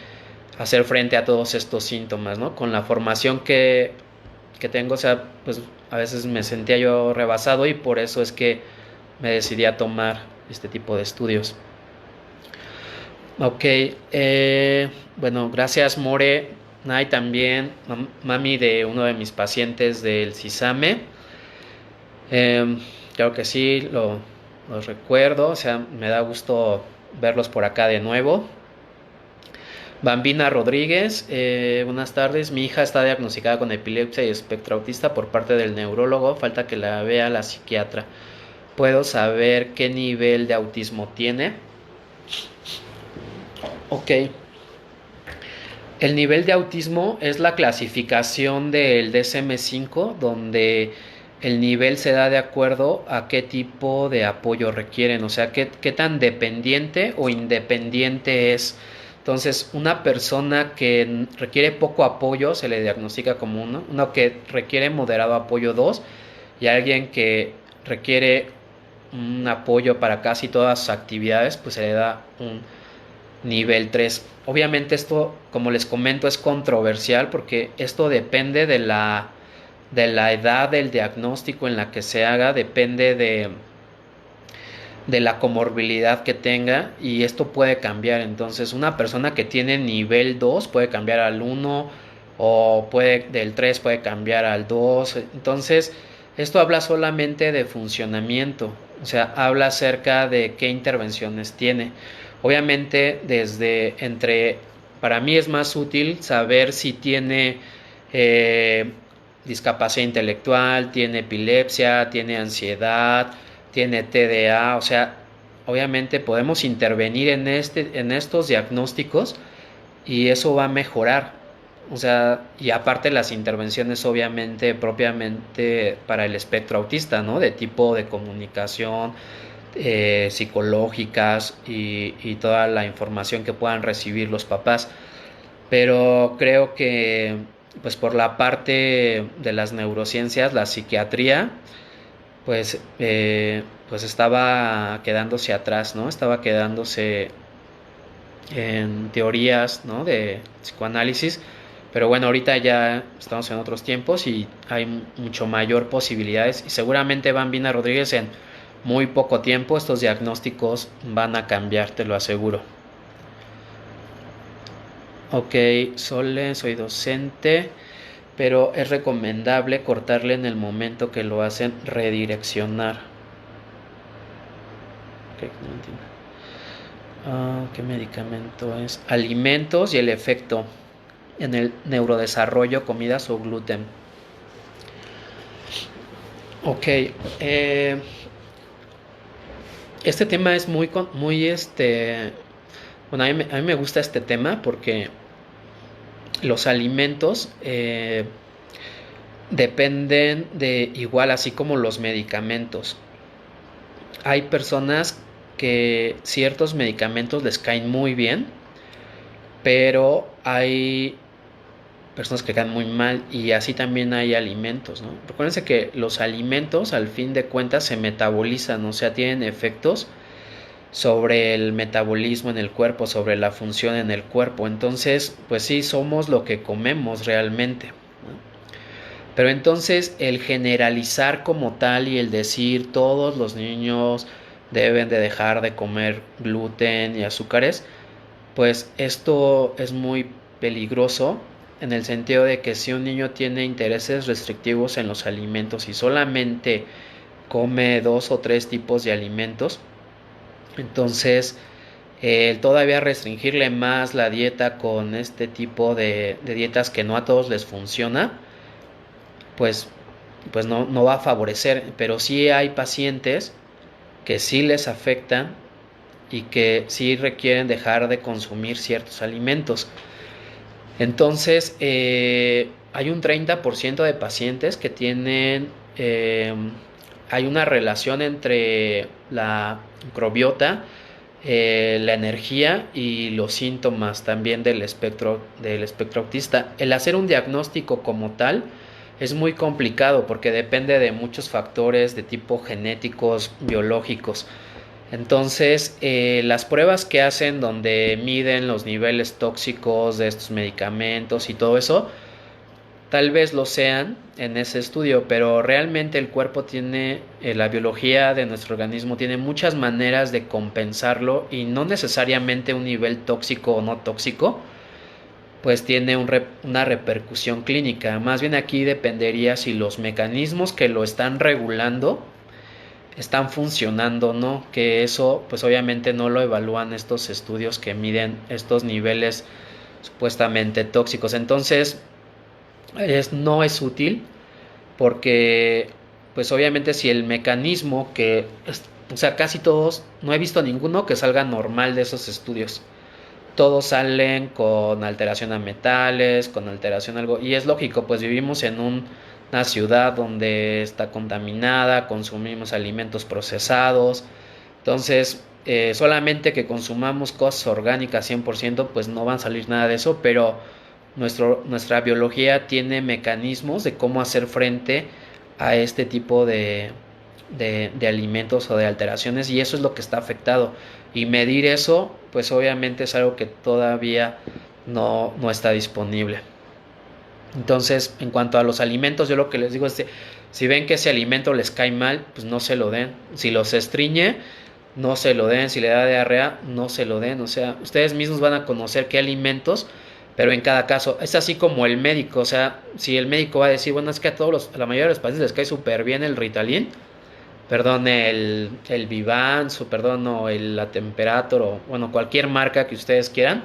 hacer frente a todos estos síntomas, ¿no? Con la formación que tengo, o sea, pues a veces me sentía yo rebasado y por eso es que me decidí a tomar este tipo de estudios. Ok, bueno, gracias More. Hay también mami de uno de mis pacientes del CISAME. Claro que sí, los recuerdo, o sea, me da gusto verlos por acá de nuevo. Bambina Rodríguez, buenas tardes. Mi hija está diagnosticada con epilepsia y espectro autista por parte del neurólogo. Falta que la vea la psiquiatra. ¿Puedo saber qué nivel de autismo tiene? Ok. El nivel de autismo es la clasificación del DSM-5, donde el nivel se da de acuerdo a qué tipo de apoyo requieren, o sea, qué tan dependiente o independiente es. Entonces, una persona que requiere poco apoyo se le diagnostica como uno que requiere moderado apoyo 2 y alguien que requiere un apoyo para casi todas sus actividades, pues se le da un nivel 3. Obviamente esto, como les comento, es controversial porque esto depende de la edad del diagnóstico en la que se haga, depende de la comorbilidad que tenga y esto puede cambiar. Entonces una persona que tiene nivel 2 puede cambiar al 1 o del 3 puede cambiar al 2. Entonces esto habla solamente de funcionamiento, o sea, habla acerca de qué intervenciones tiene. Obviamente para mí es más útil saber si tiene discapacidad intelectual, tiene epilepsia, tiene ansiedad, tiene TDA, o sea, obviamente podemos intervenir en estos diagnósticos y eso va a mejorar. O sea, y aparte las intervenciones obviamente propiamente para el espectro autista, ¿no? De tipo de comunicación, psicológicas y toda la información que puedan recibir los papás. Pero creo que pues por la parte de las neurociencias, la psiquiatría, pues estaba quedándose atrás, ¿no? Estaba quedándose en teorías, ¿no? De psicoanálisis. Pero bueno, ahorita ya estamos en otros tiempos y hay mucho mayor posibilidades y seguramente Bambina Rodríguez en muy poco tiempo estos diagnósticos van a cambiar, te lo aseguro. Ok, Sole, soy docente, pero es recomendable cortarle en el momento que lo hacen redireccionar. Okay, no entiendo. ¿Qué medicamento es? Alimentos y el efecto en el neurodesarrollo, comidas o gluten. Ok, este tema es muy bueno, a mí me gusta este tema porque los alimentos dependen de igual, así como los medicamentos. Hay personas que ciertos medicamentos les caen muy bien, pero hay personas que caen muy mal y así también hay alimentos, ¿no? Recuérdense que los alimentos al fin de cuentas se metabolizan, o sea, tienen efectos sobre el metabolismo en el cuerpo, sobre la función en el cuerpo. Entonces, pues sí, somos lo que comemos realmente, ¿no? Pero entonces el generalizar como tal y el decir todos los niños deben de dejar de comer gluten y azúcares, pues esto es muy peligroso en el sentido de que si un niño tiene intereses restrictivos en los alimentos y solamente come 2 o 3 tipos de alimentos, entonces todavía restringirle más la dieta con este tipo de dietas que no a todos les funciona, pues no va a favorecer. Pero sí hay pacientes que sí les afectan y que sí requieren dejar de consumir ciertos alimentos. Entonces, hay un 30% de pacientes que tienen, hay una relación entre la microbiota, la energía y los síntomas también del espectro autista. El hacer un diagnóstico como tal es muy complicado porque depende de muchos factores de tipo genéticos, biológicos. Entonces, las pruebas que hacen donde miden los niveles tóxicos de estos medicamentos y todo eso, tal vez lo sean en ese estudio, pero realmente el cuerpo tiene, la biología de nuestro organismo tiene muchas maneras de compensarlo y no necesariamente un nivel tóxico o no tóxico, pues tiene una repercusión clínica. Más bien aquí dependería si los mecanismos que lo están regulando están funcionando o no, que eso pues obviamente no lo evalúan estos estudios que miden estos niveles supuestamente tóxicos. Entonces, no es útil porque pues obviamente si el mecanismo o sea, casi todos, no he visto ninguno que salga normal de esos estudios. Todos salen con alteración a metales, con alteración a algo, y es lógico, pues vivimos en una ciudad donde está contaminada, consumimos alimentos procesados, entonces solamente que consumamos cosas orgánicas 100%, pues no van a salir nada de eso, pero nuestra biología tiene mecanismos de cómo hacer frente a este tipo de alimentos o de alteraciones, y eso es lo que está afectado. Y medir eso, pues obviamente es algo que todavía no está disponible. Entonces, en cuanto a los alimentos, yo lo que les digo es que si ven que ese alimento les cae mal, pues no se lo den. Si los estriñe, no se lo den. Si le da diarrea, no se lo den. O sea, ustedes mismos van a conocer qué alimentos, pero en cada caso. Es así como el médico. O sea, si el médico va a decir, bueno, es que a la mayoría de los pacientes les cae súper bien el Ritalin, perdón, el Vivance, o perdón, o la Temperator, o bueno, cualquier marca que ustedes quieran,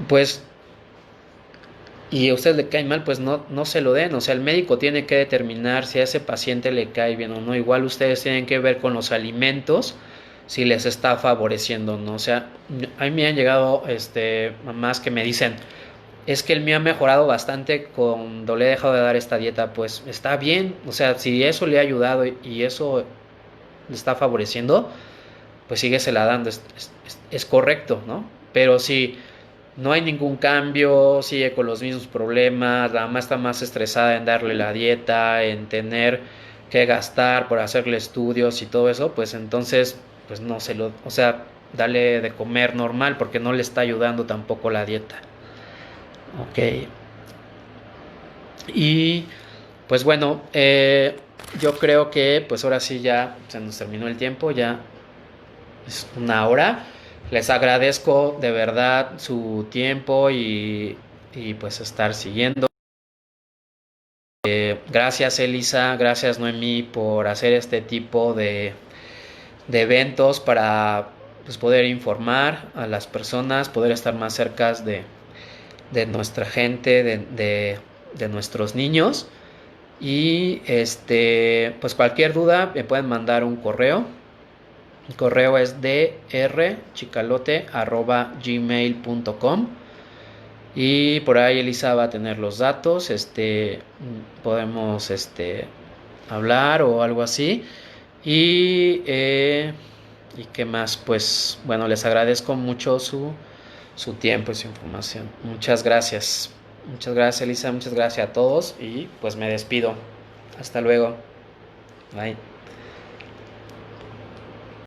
pues, y a ustedes le cae mal, pues no se lo den. O sea, el médico tiene que determinar si a ese paciente le cae bien o no. Igual ustedes tienen que ver con los alimentos si les está favoreciendo o no. O sea, a mí me han llegado mamás que me dicen, es que el mío ha mejorado bastante cuando le he dejado de dar esta dieta. Pues está bien, o sea, si eso le ha ayudado y eso le está favoreciendo, pues síguesela dando, es correcto, ¿no? Pero si no hay ningún cambio, sigue con los mismos problemas, la mamá está más estresada en darle la dieta, en tener que gastar por hacerle estudios y todo eso, pues entonces, pues no o sea, dale de comer normal porque no le está ayudando tampoco la dieta. Ok. Y pues bueno, yo creo que pues ahora sí ya se nos terminó el tiempo, ya es una hora. Les agradezco de verdad su tiempo y pues estar siguiendo. Gracias Elisa, gracias Noemí por hacer este tipo de eventos para pues, poder informar a las personas, poder estar más cerca de nuestra gente, de nuestros niños. Y pues cualquier duda me pueden mandar un correo. El correo es drchicalote@gmail.com y por ahí Elisa va a tener los datos. Podemos hablar o algo así. Y qué más, pues bueno, les agradezco mucho su tiempo y su información. Muchas gracias. Muchas gracias Elisa, muchas gracias a todos y pues me despido. Hasta luego. Bye.